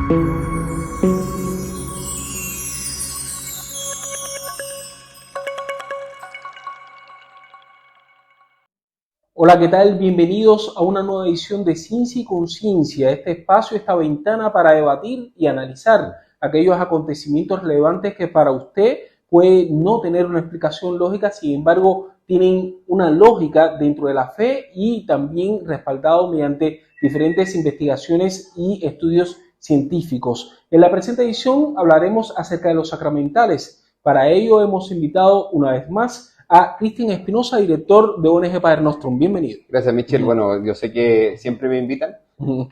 Hola, ¿qué tal? Bienvenidos a una nueva edición de Ciencia y Conciencia, este espacio, esta ventana para debatir y analizar aquellos acontecimientos relevantes que para usted puede no tener una explicación lógica, sin embargo, tienen una lógica dentro de la fe y también respaldado mediante diferentes investigaciones y estudios científicos. En la presente edición hablaremos acerca de los sacramentales. Para ello hemos invitado una vez más a Cristian Espinosa, director de ONG Padre Nostrum. Bienvenido. Gracias, Michelle. Bueno, yo sé que siempre me invitan,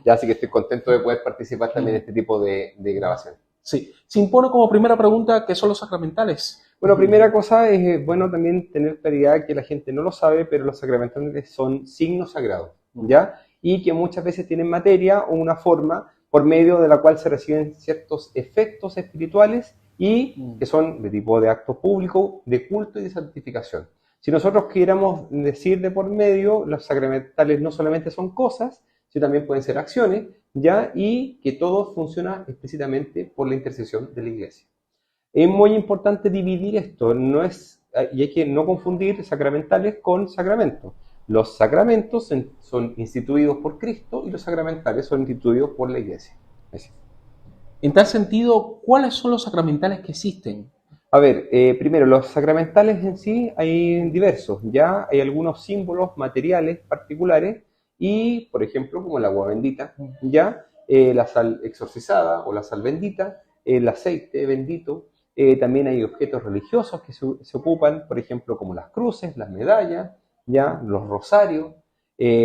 ya así que estoy contento de poder participar también en este tipo de grabación. Sí. Se impone como primera pregunta, ¿qué son los sacramentales? Bueno, primera cosa es bueno también tener claridad que la gente no lo sabe, pero los sacramentales son signos sagrados, ¿ya? Y que muchas veces tienen materia o una forma por medio de la cual se reciben ciertos efectos espirituales y que son de tipo de acto público, de culto y de santificación. Si nosotros quisiéramos decir de por medio, los sacramentales no solamente son cosas, sino también pueden ser acciones, ¿ya? Y que todo funciona explícitamente por la intercesión de la Iglesia. Es muy importante dividir esto, y hay que no confundir sacramentales con sacramentos. Los sacramentos son instituidos por Cristo y los sacramentales son instituidos por la Iglesia. Así. En tal sentido, ¿cuáles son los sacramentales que existen? A ver, primero, los sacramentales en sí hay diversos, ya hay algunos símbolos materiales particulares y, por ejemplo, como el agua bendita, ya la sal exorcizada o la sal bendita, el aceite bendito, también hay objetos religiosos que se ocupan, por ejemplo, como las cruces, las medallas, ya los rosarios,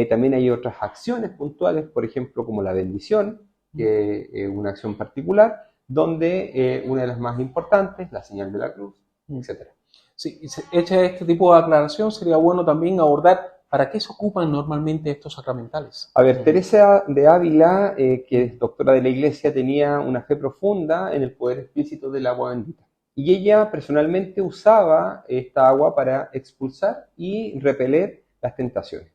también hay otras acciones puntuales, por ejemplo, como la bendición, que es una acción particular, donde una de las más importantes, la señal de la cruz, etc. Sí, hecha este tipo de aclaración, sería bueno también abordar para qué se ocupan normalmente estos sacramentales. A ver, Teresa de Ávila, que es doctora de la Iglesia, tenía una fe profunda en el poder explícito del agua bendita. Y ella personalmente usaba esta agua para expulsar y repeler las tentaciones.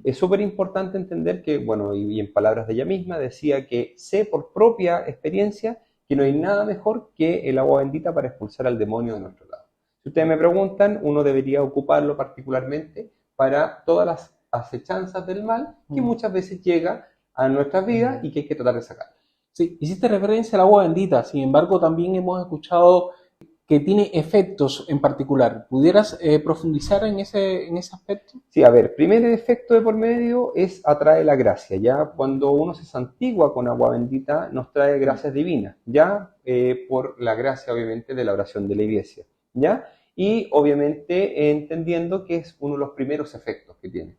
Es súper importante entender que, bueno, y en palabras de ella misma, decía que sé por propia experiencia que no hay nada mejor que el agua bendita para expulsar al demonio de nuestro lado. Si ustedes me preguntan, uno debería ocuparlo particularmente para todas las acechanzas del mal que muchas veces llega a nuestras vidas y que hay que tratar de sacar. Sí, hiciste referencia al agua bendita, sin embargo también hemos escuchado que tiene efectos en particular. ¿Pudieras profundizar en ese aspecto? Sí, a ver, primer efecto de por medio es atrae la gracia, ¿ya? Cuando uno se santigua con agua bendita nos trae gracias divinas, ¿ya? Por la gracia obviamente de la oración de la Iglesia, ¿ya? Y obviamente entendiendo que es uno de los primeros efectos que tiene.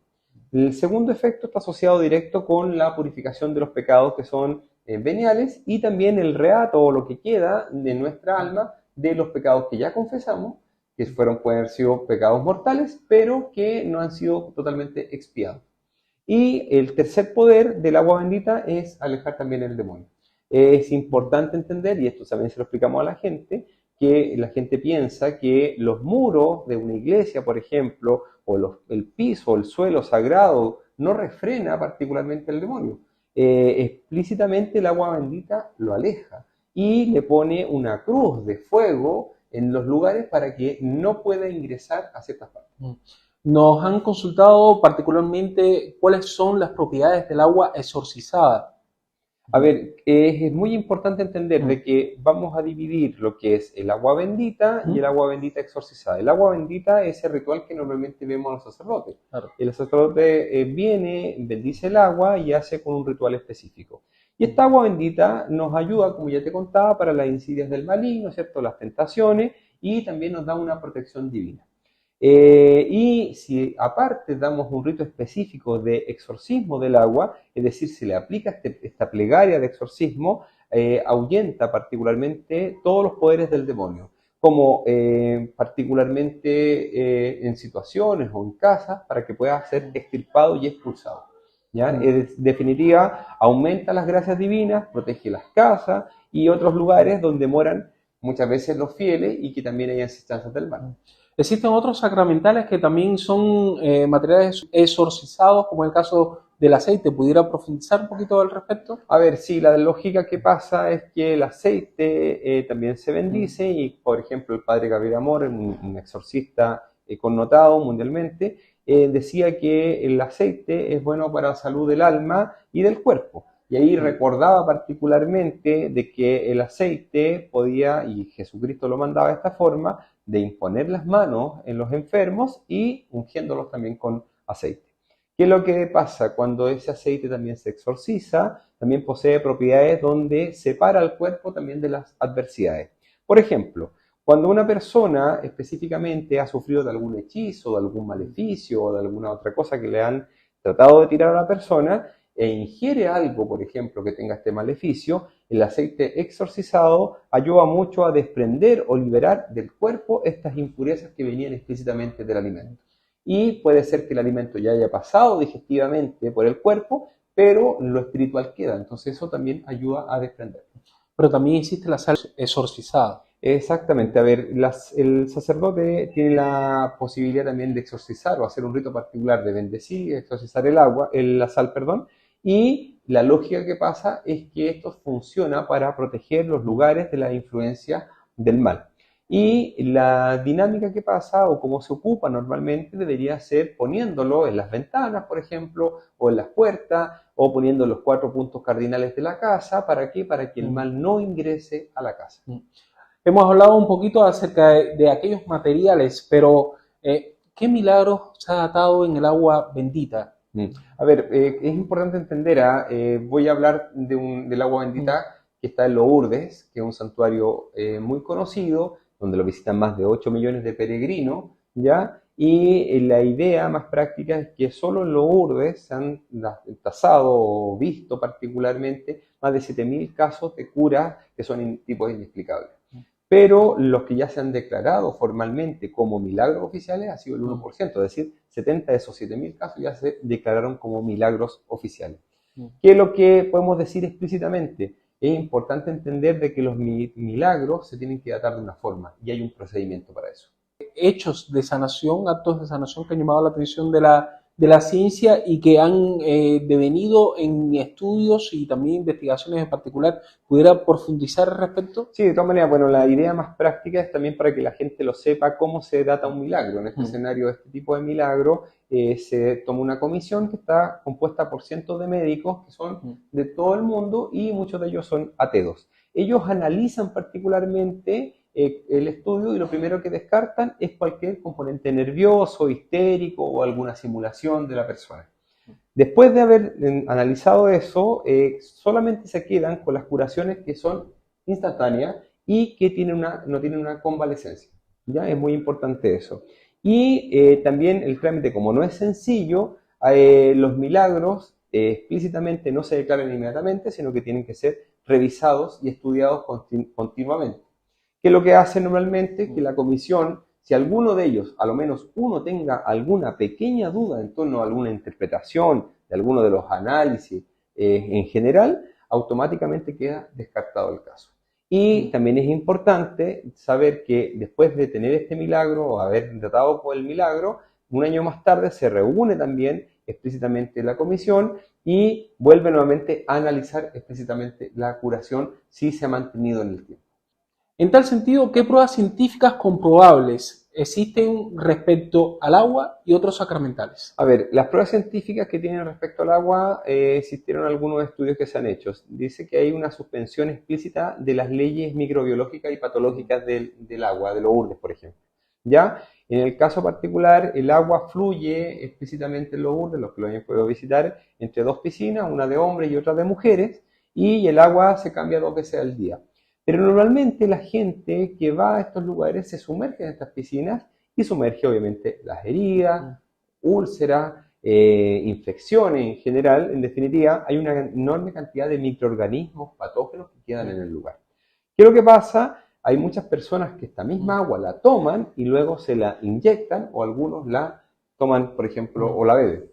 El segundo efecto está asociado directo con la purificación de los pecados que son veniales y también el reato o lo que queda de nuestra alma de los pecados que ya confesamos, que pueden haber sido pecados mortales, pero que no han sido totalmente expiados. Y el tercer poder del agua bendita es alejar también el demonio. Es importante entender, y esto también se lo explicamos a la gente, que la gente piensa que los muros de una iglesia, por ejemplo, o el piso, el suelo sagrado, no refrena particularmente el demonio. Explícitamente el agua bendita lo aleja y le pone una cruz de fuego en los lugares para que no pueda ingresar a ciertas partes. Nos han consultado particularmente cuáles son las propiedades del agua exorcizada. A ver, es muy importante entender de que vamos a dividir lo que es el agua bendita y el agua bendita exorcizada. El agua bendita es el ritual que normalmente vemos a los sacerdotes. Claro. El sacerdote viene, bendice el agua y hace con un ritual específico. Y esta agua bendita nos ayuda, como ya te contaba, para las insidias del maligno, ¿cierto? Las tentaciones, y también nos da una protección divina. Y si aparte damos un rito específico de exorcismo del agua, es decir, se le aplica esta plegaria de exorcismo, ahuyenta particularmente todos los poderes del demonio, como particularmente en situaciones o en casas, para que pueda ser extirpado y expulsado. ¿Ya? En definitiva, aumenta las gracias divinas, protege las casas y otros lugares donde moran muchas veces los fieles y que también hay asechanzas del mal. Existen otros sacramentales que también son materiales exorcizados, como el caso del aceite. ¿Pudiera profundizar un poquito al respecto? A ver, sí, la lógica que pasa es que el aceite también se bendice y, por ejemplo, el padre Gabriel Amor, un exorcista connotado mundialmente, decía que el aceite es bueno para la salud del alma y del cuerpo. Y ahí recordaba particularmente de que el aceite podía, y Jesucristo lo mandaba de esta forma, de imponer las manos en los enfermos y ungiéndolos también con aceite. ¿Qué es lo que pasa? Cuando ese aceite también se exorciza, también posee propiedades donde separa al cuerpo también de las adversidades. Por ejemplo, cuando una persona específicamente ha sufrido de algún hechizo, de algún maleficio o de alguna otra cosa que le han tratado de tirar a la persona e ingiere algo, por ejemplo, que tenga este maleficio, el aceite exorcizado ayuda mucho a desprender o liberar del cuerpo estas impurezas que venían explícitamente del alimento. Y puede ser que el alimento ya haya pasado digestivamente por el cuerpo, pero lo espiritual queda. Entonces eso también ayuda a desprenderlo. Pero también existe la sal exorcizada. Exactamente. A ver, el sacerdote tiene la posibilidad también de exorcizar o hacer un rito particular de bendecir y exorcizar la sal, perdón. Y la lógica que pasa es que esto funciona para proteger los lugares de la influencia del mal. Y la dinámica que pasa o cómo se ocupa normalmente debería ser poniéndolo en las ventanas, por ejemplo, o en las puertas, o poniendo en los 4 puntos cardinales de la casa. ¿Para qué? Para que el mal no ingrese a la casa. Hemos hablado un poquito acerca de aquellos materiales, pero ¿qué milagros se ha datado en el agua bendita? A ver, es importante entender, voy a hablar del agua bendita que está en Lourdes, que es un santuario muy conocido, donde lo visitan más de 8 millones de peregrinos, ¿ya? Y la idea más práctica es que solo en Lourdes se han tasado o visto particularmente más de 7.000 casos de cura que son tipos inexplicables. Pero los que ya se han declarado formalmente como milagros oficiales ha sido el 1%, es decir, 70 de esos 7.000 casos ya se declararon como milagros oficiales. ¿Qué es lo que podemos decir explícitamente? Es importante entender de que los milagros se tienen que datar de una forma y hay un procedimiento para eso. Hechos de sanación, actos de sanación que han llamado la atención de la ciencia y que han devenido en estudios y también investigaciones en particular. ¿Pudiera profundizar al respecto? Sí, de todas maneras, bueno, la idea más práctica es también para que la gente lo sepa cómo se data un milagro. En este escenario de este tipo de milagro, se toma una comisión que está compuesta por cientos de médicos que son de todo el mundo y muchos de ellos son ateos. Ellos analizan particularmente el estudio y lo primero que descartan es cualquier componente nervioso, histérico o alguna simulación de la persona. Después de haber analizado eso, solamente se quedan con las curaciones que son instantáneas y que no tienen una convalescencia. ¿Ya? Es muy importante eso. Y también el trámite, como no es sencillo, los milagros explícitamente no se declaran inmediatamente, sino que tienen que ser revisados y estudiados continuamente. ¿Qué es lo que hace normalmente? Que la comisión, si alguno de ellos, a lo menos uno, tenga alguna pequeña duda en torno a alguna interpretación de alguno de los análisis en general, automáticamente queda descartado el caso. Y también es importante saber que después de tener este milagro o haber tratado por el milagro, un año más tarde se reúne también explícitamente la comisión y vuelve nuevamente a analizar explícitamente la curación si se ha mantenido en el tiempo. En tal sentido, ¿qué pruebas científicas comprobables existen respecto al agua y otros sacramentales? A ver, las pruebas científicas que tienen respecto al agua, existieron algunos estudios que se han hecho. Dice que hay una suspensión explícita de las leyes microbiológicas y patológicas del agua, de Lourdes, por ejemplo. ¿Ya? En el caso particular, el agua fluye explícitamente en Lourdes, los que lo hayan podido visitar, entre 2 piscinas, una de hombres y otra de mujeres, y el agua se cambia 2 veces al día. Pero normalmente la gente que va a estos lugares se sumerge en estas piscinas y sumerge obviamente las heridas, úlceras, infecciones en general. En definitiva, hay una enorme cantidad de microorganismos patógenos que quedan en el lugar. ¿Qué es lo que pasa? Hay muchas personas que esta misma agua la toman y luego se la inyectan o algunos la toman, por ejemplo, o la beben.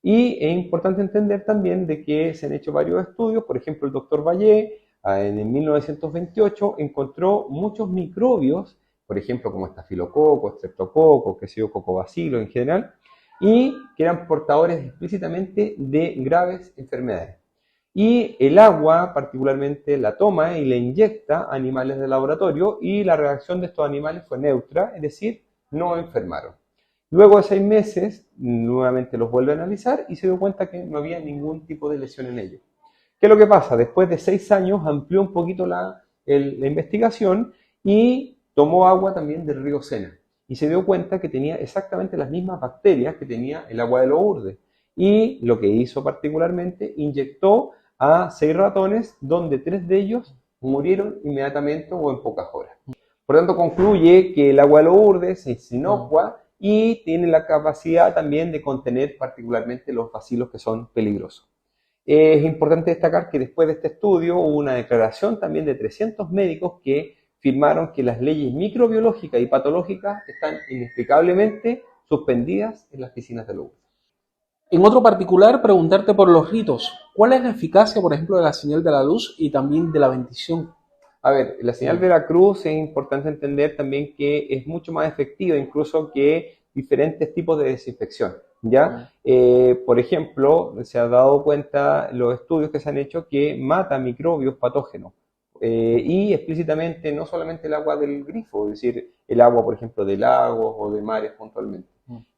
Y es importante entender también de que se han hecho varios estudios, por ejemplo, el doctor Vallée, en 1928 encontró muchos microbios, por ejemplo, como estafilococo, streptococo, que sé yo, cocobacilo en general, y que eran portadores explícitamente de graves enfermedades. Y el agua, particularmente, la toma y la inyecta a animales de laboratorio y la reacción de estos animales fue neutra, es decir, no enfermaron. Luego de 6 meses, nuevamente los vuelve a analizar y se dio cuenta que no había ningún tipo de lesión en ellos. ¿Qué es lo que pasa? Después de 6 años amplió un poquito la investigación y tomó agua también del río Sena. Y se dio cuenta que tenía exactamente las mismas bacterias que tenía el agua de Lourdes. Y lo que hizo particularmente, inyectó a 6 ratones, donde 3 de ellos murieron inmediatamente o en pocas horas. Por tanto, concluye que el agua de Lourdes es inocua y tiene la capacidad también de contener particularmente los bacilos que son peligrosos. Es importante destacar que después de este estudio hubo una declaración también de 300 médicos que firmaron que las leyes microbiológicas y patológicas están inexplicablemente suspendidas en las piscinas de Lourdes. En otro particular, preguntarte por los ritos. ¿Cuál es la eficacia, por ejemplo, de la señal de la luz y también de la bendición? A ver, la señal de la cruz es importante entender también que es mucho más efectiva incluso que diferentes tipos de desinfección, ¿ya? Por ejemplo, se ha dado cuenta los estudios que se han hecho que mata microbios patógenos. Y explícitamente no solamente el agua del grifo, es decir, el agua, por ejemplo, de lagos o de mares puntualmente.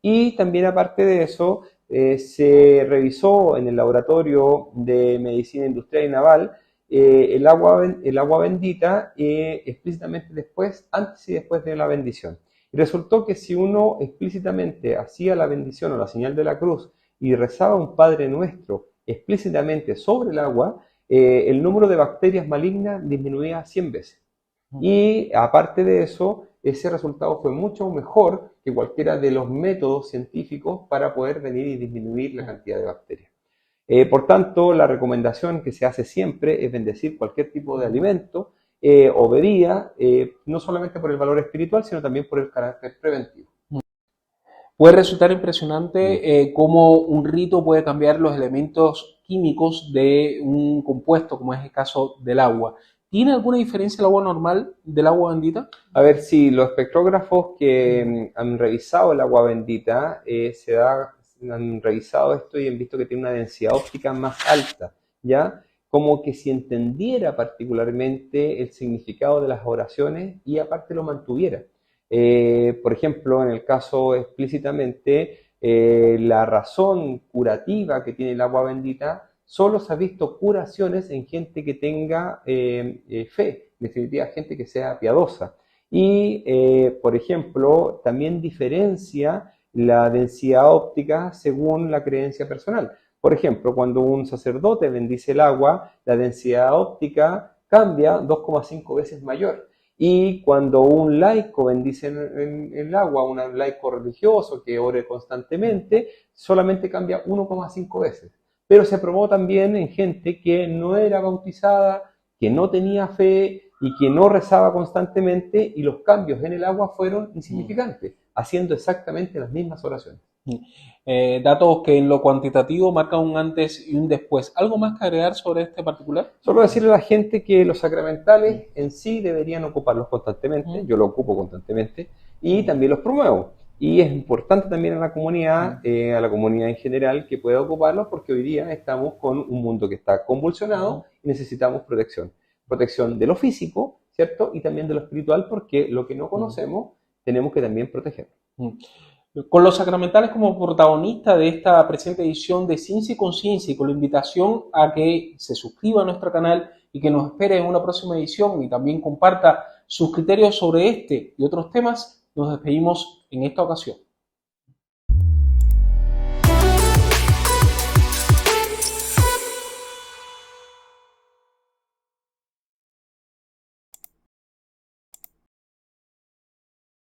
Y también aparte de eso, se revisó en el laboratorio de medicina industrial y naval el agua bendita explícitamente después, antes y después de la bendición. Y resultó que si uno explícitamente hacía la bendición o la señal de la cruz y rezaba un Padre Nuestro explícitamente sobre el agua, el número de bacterias malignas disminuía 100 veces. Y aparte de eso, ese resultado fue mucho mejor que cualquiera de los métodos científicos para poder venir y disminuir la cantidad de bacterias. Por tanto, la recomendación que se hace siempre es bendecir cualquier tipo de alimento o bebida, no solamente por el valor espiritual, sino también por el carácter preventivo. Puede resultar impresionante cómo un rito puede cambiar los elementos químicos de un compuesto, como es el caso del agua. ¿Tiene alguna diferencia el agua normal del agua bendita? A ver, si los espectrógrafos que han revisado el agua bendita han revisado esto y han visto que tiene una densidad óptica más alta, ¿ya? Como que si entendiera particularmente el significado de las oraciones y aparte lo mantuviera. Por ejemplo, en el caso explícitamente, la razón curativa que tiene el agua bendita, solo se ha visto curaciones en gente que tenga fe, en definitiva, gente que sea piadosa. Y, por ejemplo, también diferencia la densidad óptica según la creencia personal. Por ejemplo, cuando un sacerdote bendice el agua, la densidad óptica cambia 2,5 veces mayor. Y cuando un laico bendice el agua, un laico religioso que ore constantemente, solamente cambia 1,5 veces. Pero se probó también en gente que no era bautizada, que no tenía fe y que no rezaba constantemente, y los cambios en el agua fueron insignificantes, haciendo exactamente las mismas oraciones. Datos que en lo cuantitativo marcan un antes y un después. ¿Algo más que agregar sobre este particular? Solo decirle a la gente que los sacramentales en sí deberían ocuparlos constantemente, yo los ocupo constantemente, y también los promuevo. Y es importante también a la comunidad en general, que pueda ocuparlos, porque hoy día estamos con un mundo que está convulsionado y necesitamos protección. Protección de lo físico, ¿cierto? Y también de lo espiritual, porque lo que no conocemos tenemos que también proteger. Con los sacramentales como protagonista de esta presente edición de Ciencia y Conciencia, y con la invitación a que se suscriba a nuestro canal y que nos espere en una próxima edición y también comparta sus criterios sobre este y otros temas, nos despedimos en esta ocasión.